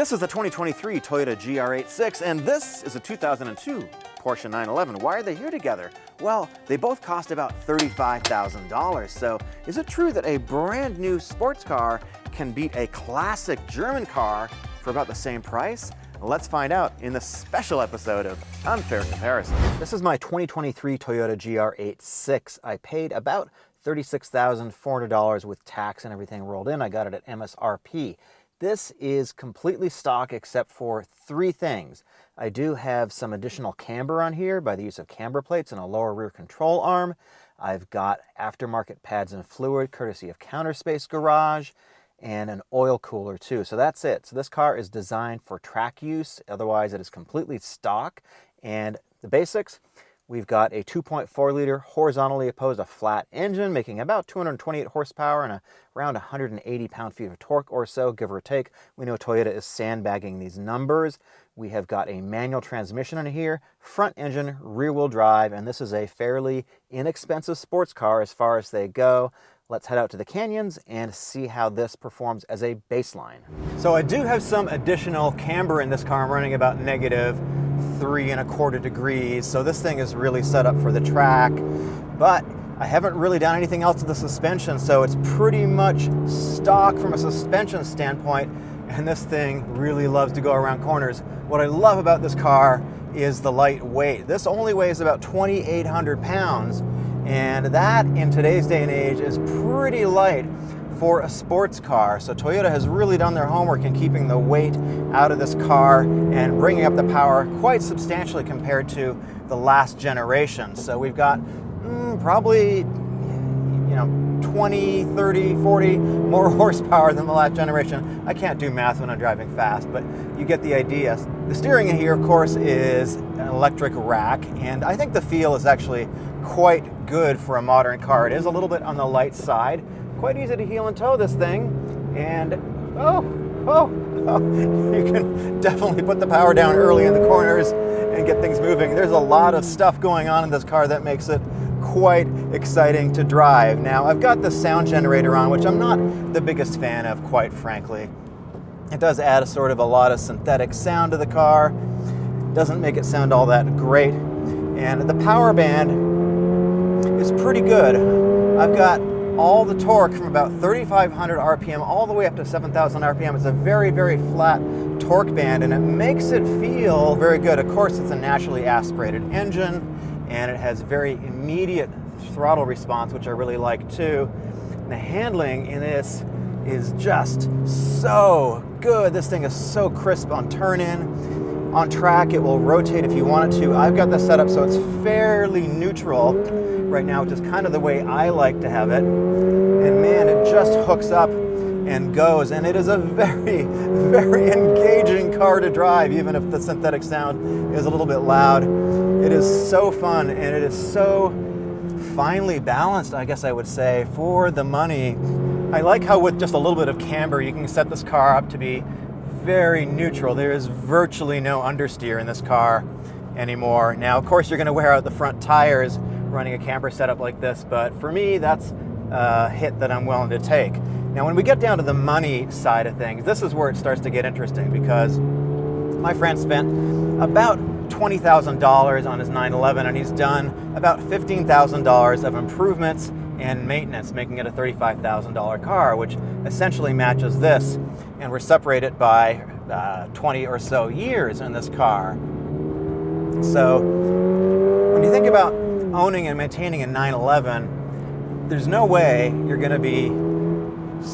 This is a 2023 Toyota GR86, and this is a 2002 Porsche 911. Why are they here together? Well, they both cost about $35,000. So is it true that a brand new sports car can beat a classic German car for about the same price? Let's find out in this special episode of Unfair Comparison. This is my 2023 Toyota GR86. I paid about $36,400 with tax and everything rolled in. I got it at MSRP. This is completely stock except for three things. I do have some additional camber on here by the use of camber plates and a lower rear control arm. I've got aftermarket pads and fluid courtesy of Counterspace Garage, and an oil cooler too. So that's it. So this car is designed for track use. Otherwise, it is completely stock. And the basics, we've got a 2.4 liter horizontally opposed a flat engine, making about 228 horsepower and around 180 pound-feet of torque or so, give or take. We know Toyota is sandbagging these numbers. We have got a manual transmission in here, front engine, rear-wheel drive, and this is a fairly inexpensive sports car as far as they go. Let's head out to the canyons and see how this performs as a baseline. So I do have some additional camber in this car. I'm running about negative 3¼ degrees. So this thing is really set up for the track, but I haven't really done anything else to the suspension. So it's pretty much stock from a suspension standpoint. And this thing really loves to go around corners. What I love about this car is the light weight. This only weighs about 2,800 pounds. And that, in today's day and age, is pretty light for a sports car. So Toyota has really done their homework in keeping the weight out of this car and bringing up the power quite substantially compared to the last generation. So we've got probably 20, 30, 40 more horsepower than the last generation. I can't do math when I'm driving fast, but you get the idea. The steering in here, of course, is an electric rack, and I think the feel is actually quite good for a modern car. It is a little bit on the light side. Quite easy to heel and tow this thing, and you can definitely put the power down early in the corners and get things moving. There's a lot of stuff going on in this car that makes it quite exciting to drive. Now, I've got the sound generator on, which I'm not the biggest fan of, quite frankly. It does add a lot of synthetic sound to the car. Doesn't make it sound all that great. And the power band is pretty good. I've got all the torque from about 3,500 RPM all the way up to 7,000 RPM. It's a very, very flat torque band, and it makes it feel very good. Of course, it's a naturally aspirated engine, and it has very immediate throttle response, which I really like too. And the handling in this is just so good. This thing is so crisp on turn-in. On track, it will rotate if you want it to. I've got this set up so it's fairly neutral right now, which is kind of the way I like to have it. And man, it just hooks up and goes. And it is a very, very engaging car to drive, even if the synthetic sound is a little bit loud. It is so fun, and it is so finely balanced, I guess I would say, for the money. I like how with just a little bit of camber, you can set this car up to be very neutral. There is virtually no understeer in this car anymore. Now, of course, you're going to wear out the front tires running a camber setup like this, but for me, that's a hit that I'm willing to take. Now, when we get down to the money side of things, this is where it starts to get interesting, because my friend spent about $20,000 on his 911, and he's done about $15,000 of improvements and maintenance, making it a $35,000 car, which essentially matches this. And we're separated by 20 or so years in this car. So when you think about owning and maintaining a 911, there's no way you're going to be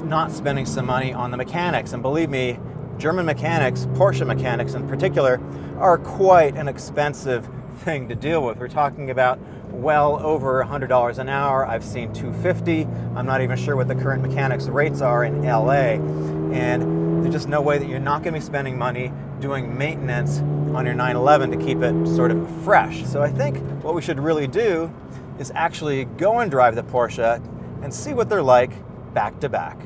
not spending some money on the mechanics. And believe me, German mechanics, Porsche mechanics in particular, are quite an expensive thing to deal with. We're talking about well over $100 an hour. I've seen $250. I'm not even sure what the current mechanics rates are in LA. And there's just no way that you're not going to be spending money doing maintenance on your 911 to keep it sort of fresh. So I think what we should really do is actually go and drive the Porsche and see what they're like back to back.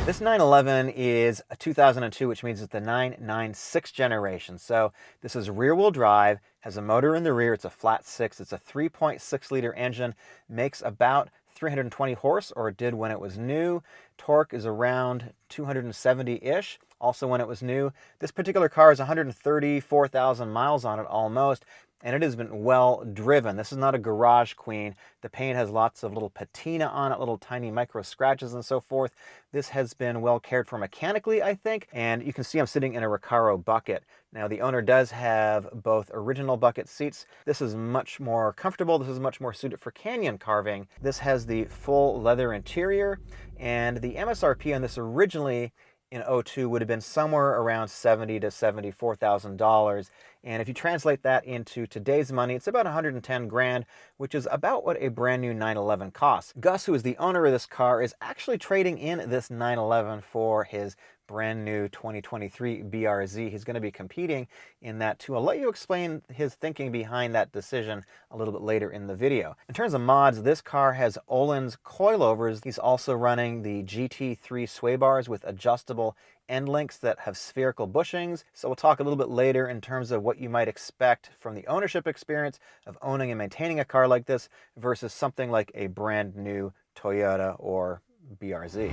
This 911 is a 2002, which means it's the 996 generation. So this is rear-wheel drive, has a motor in the rear. It's a flat six. It's a 3.6 liter engine, makes about 320 horse, or it did when it was new. Torque is around 270-ish, also when it was new. This particular car has 134,000 miles on it almost, and it has been well driven. This is not a garage queen. The paint has lots of little patina on it, little tiny micro scratches and so forth. This has been well cared for mechanically, I think, and you can see I'm sitting in a Recaro bucket. Now, the owner does have both original bucket seats. This is much more comfortable. This is much more suited for canyon carving. This has the full leather interior, and the MSRP on this originally in '02 would have been somewhere around $70,000 to $74,000. And if you translate that into today's money, it's about 110 grand, which is about what a brand new 911 costs. Gus, who is the owner of this car, is actually trading in this 911 for his brand new 2023 BRZ. He's going to be competing in that too. I'll let you explain his thinking behind that decision a little bit later in the video. In terms of mods, this car has Öhlins coilovers. He's also running the GT3 sway bars with adjustable end links that have spherical bushings. So we'll talk a little bit later in terms of what you might expect from the ownership experience of owning and maintaining a car like this versus something like a brand new Toyota or BRZ.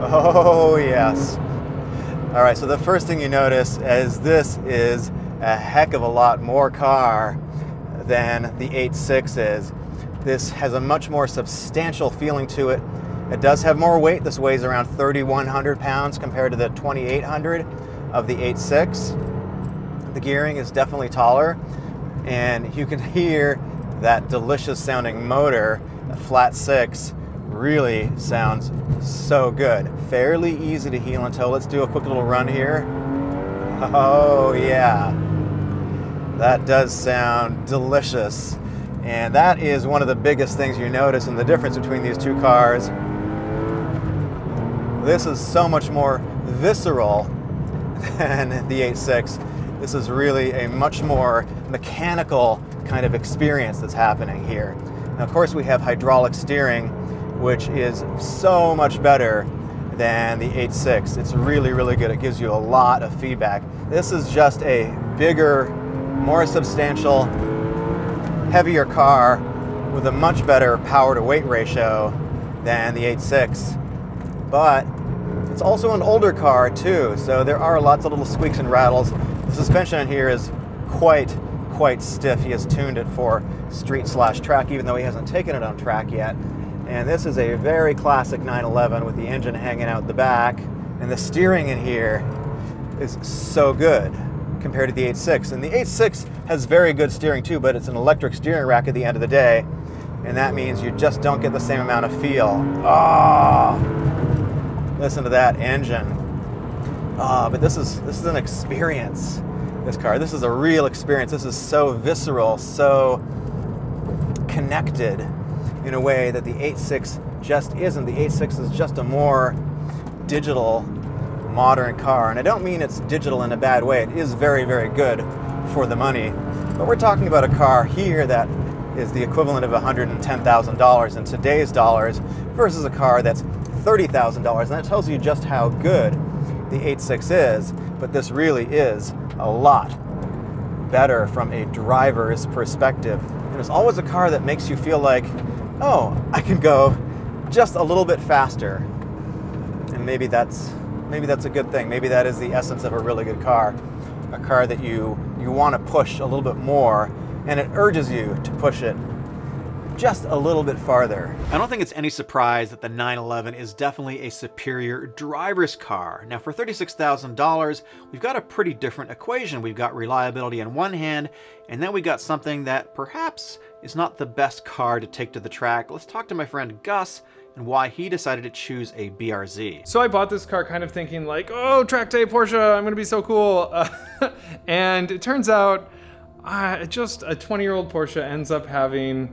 Oh, yes. All right, so the first thing you notice is this is a heck of a lot more car than the 86 is. This has a much more substantial feeling to it. It does have more weight. This weighs around 3,100 pounds compared to the 2,800 of the 86. The gearing is definitely taller, and you can hear that delicious sounding motor, that flat six, really sounds so good. Fairly easy to heel and tow. Let's do a quick little run here. Oh yeah, that does sound delicious. And that is one of the biggest things you notice in the difference between these two cars. This is so much more visceral than the 86. This is really a much more mechanical kind of experience that's happening here. Now, of course, we have hydraulic steering, which is so much better than the 86. It's really, really good. It gives you a lot of feedback. This is just a bigger, more substantial, heavier car with a much better power to weight ratio than the 86. But it's also an older car too, so there are lots of little squeaks and rattles. The suspension in here is quite stiff. He has tuned it for street/track, even though he hasn't taken it on track yet. And this is a very classic 911 with the engine hanging out the back. And the steering in here is so good compared to the 86. And the 86 has very good steering too, but it's an electric steering rack at the end of the day. And that means you just don't get the same amount of feel. Oh, listen to that engine. Oh, but this is an experience, this car. This is a real experience. This is so visceral, so connected in a way that the 86 just isn't. The 86 is just a more digital, modern car. And I don't mean it's digital in a bad way. It is very, very good for the money. But we're talking about a car here that is the equivalent of $110,000 in today's dollars versus a car that's $30,000. And that tells you just how good the 86 is. But this really is a lot better from a driver's perspective. And it's always a car that makes you feel like, oh, I can go just a little bit faster. And maybe that's a good thing. Maybe that is the essence of a really good car. A car that you want to push a little bit more, and it urges you to push it just a little bit farther. I don't think it's any surprise that the 911 is definitely a superior driver's car. Now, for $36,000, we've got a pretty different equation. We've got reliability on one hand, and then we got something that perhaps is not the best car to take to the track. Let's talk to my friend Gus and why he decided to choose a BRZ. So I bought this car kind of thinking like, oh, track day Porsche, I'm gonna be so cool. And it turns out just a 20-year-old Porsche ends up having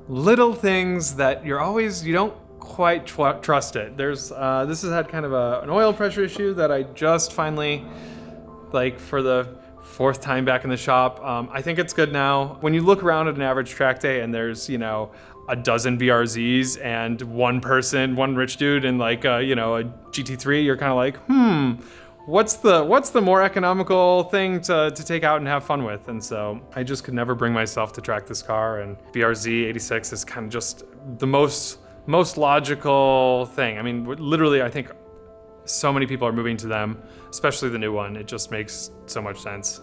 little things that you don't quite trust it. This has had kind of an oil pressure issue that I just finally, like for the fourth time back in the shop. I think it's good now. When you look around at an average track day and there's, a dozen BRZs and one rich dude in like, a GT3, you're kind of like, what's the more economical thing to take out and have fun with? And so I just could never bring myself to track this car, and BRZ86 is kind of just the most logical thing. I mean, literally, I think so many people are moving to them, especially the new one. It just makes so much sense.